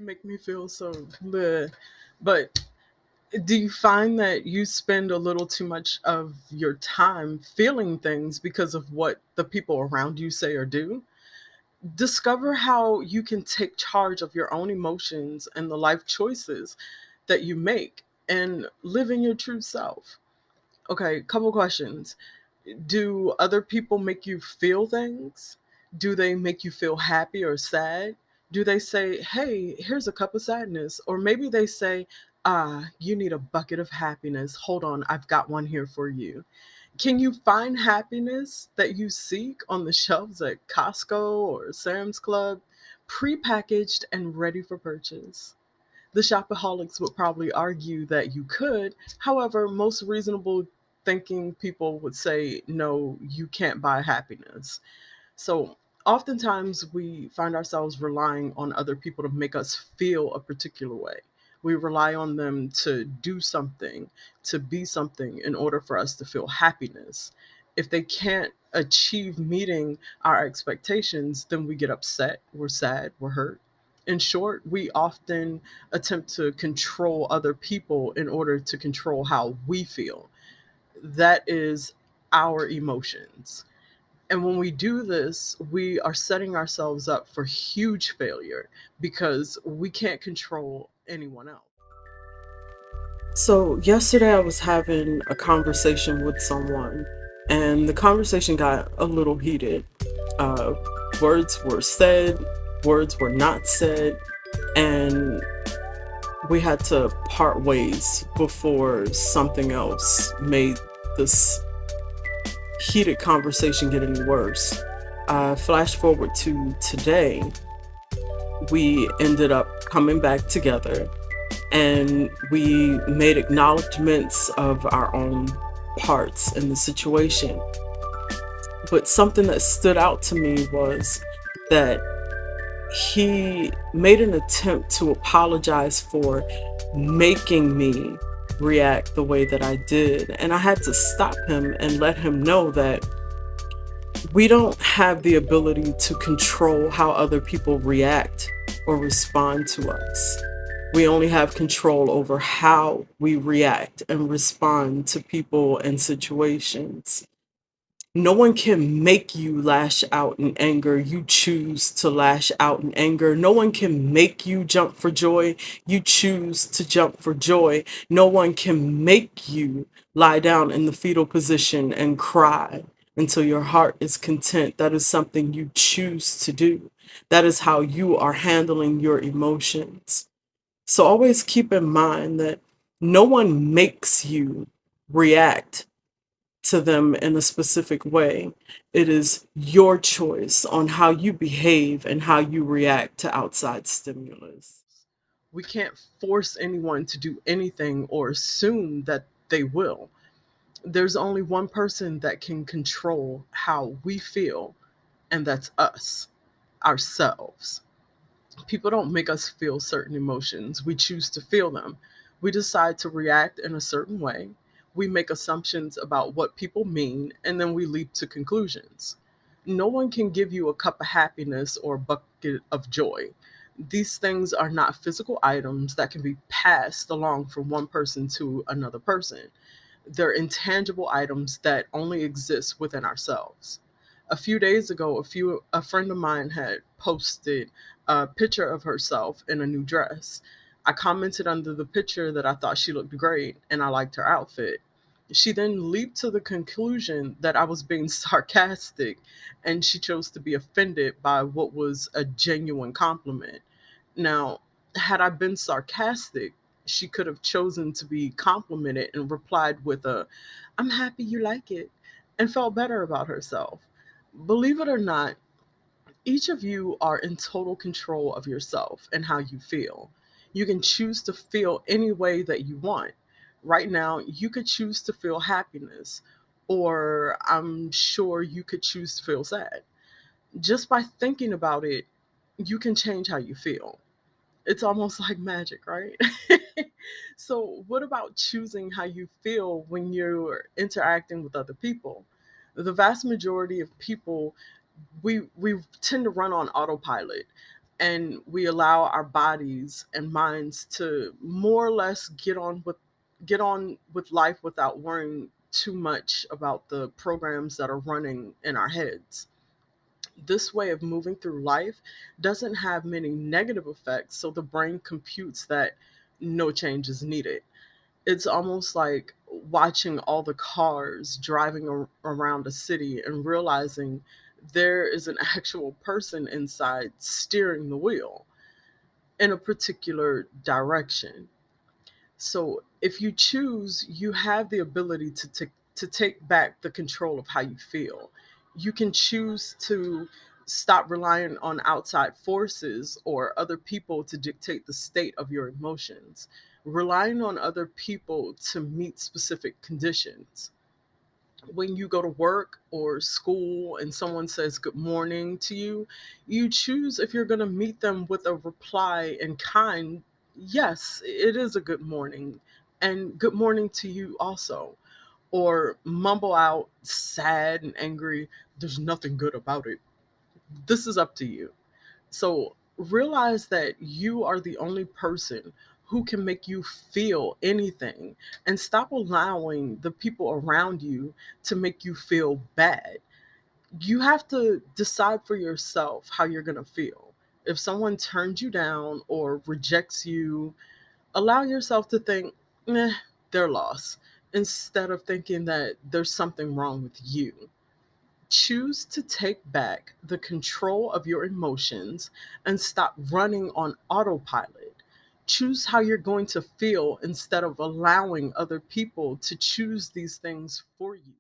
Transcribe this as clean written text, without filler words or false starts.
make me feel so bleh. But do you find that you spend a little too much of your time feeling things because of what the people around you say or do? Discover how you can take charge of your own emotions and the life choices that you make and live in your true self. Okay, couple questions. Do other people make you feel things? Do they make you feel happy or sad? Do they say, hey, here's a cup of sadness? Or maybe they say, you need a bucket of happiness. Hold on, I've got one here for you. Can you find happiness that you seek on the shelves at Costco or Sam's Club, prepackaged and ready for purchase? The shopaholics would probably argue that you could. However, most reasonable thinking people would say, no, you can't buy happiness. So oftentimes we find ourselves relying on other people to make us feel a particular way. We rely on them to do something, to be something in order for us to feel happiness. If they can't achieve meeting our expectations, then we get upset, we're sad, we're hurt. In short, we often attempt to control other people in order to control how we feel. That is our emotions. And when we do this, we are setting ourselves up for huge failure because we can't control anyone else. So, yesterday I was having a conversation with someone, and the conversation got a little heated. Uh, Words were said, words were not said, and we had to part ways before something else made this heated conversation get any worse. Flash forward to today, we ended up coming back together and we made acknowledgments of our own parts in the situation. But something that stood out to me was that he made an attempt to apologize for making me react the way that I did. And I had to stop him and let him know that we don't have the ability to control how other people react or respond to us. We only have control over how we react and respond to people and situations. No one can make you lash out in anger. You choose to lash out in anger. No one can make you jump for joy. You choose to jump for joy. No one can make you lie down in the fetal position and cry until your heart is content. That is something you choose to do. That is how you are handling your emotions. So always keep in mind that no one makes you react to them in a specific way. It is your choice on how you behave and how you react to outside stimulus. We can't force anyone to do anything or assume that they will. There's only one person that can control how we feel, and that's us, ourselves. People don't make us feel certain emotions. We choose to feel them. We decide to react in a certain way. We make assumptions about what people mean, and then we leap to conclusions. No one can give you a cup of happiness or a bucket of joy. These things are not physical items that can be passed along from one person to another person. They're intangible items that only exist within ourselves. A few days ago, a friend of mine had posted a picture of herself in a new dress. I commented under the picture that I thought she looked great and I liked her outfit. She then leaped to the conclusion that I was being sarcastic, and she chose to be offended by what was a genuine compliment. Now, had I been sarcastic, she could have chosen to be complimented and replied with a, I'm happy you like it, and felt better about herself. Believe it or not, each of you are in total control of yourself and how you feel. You can choose to feel any way that you want. Right now, you could choose to feel happiness, or I'm sure you could choose to feel sad. Just by thinking about it, you can change how you feel. It's almost like magic, right? So, what about choosing how you feel when you're interacting with other people? The vast majority of people, we tend to run on autopilot. and we allow our bodies and minds to more or less get on with life without worrying too much about the programs that are running in our heads. This way of moving through life doesn't have many negative effects, so the brain computes that no change is needed. It's almost like watching all the cars driving around a city and realizing there is an actual person inside steering the wheel in a particular direction. So if you choose, you have the ability to take back the control of how you feel. You can choose to stop relying on outside forces or other people to dictate the state of your emotions, relying on other people to meet specific conditions. When you go to work or school and someone says good morning to you, you choose if you're going to meet them with a reply in kind, yes, it is a good morning, and good morning to you also. Or mumble out sad and angry, there's nothing good about it. This is up to you. So realize that you are the only person who can make you feel anything, and stop allowing the people around you to make you feel bad. You have to decide for yourself how you're going to feel. If someone turns you down or rejects you, allow yourself to think, they're lost, instead of thinking that there's something wrong with you. Choose to take back the control of your emotions and stop running on autopilot. Choose how you're going to feel instead of allowing other people to choose these things for you.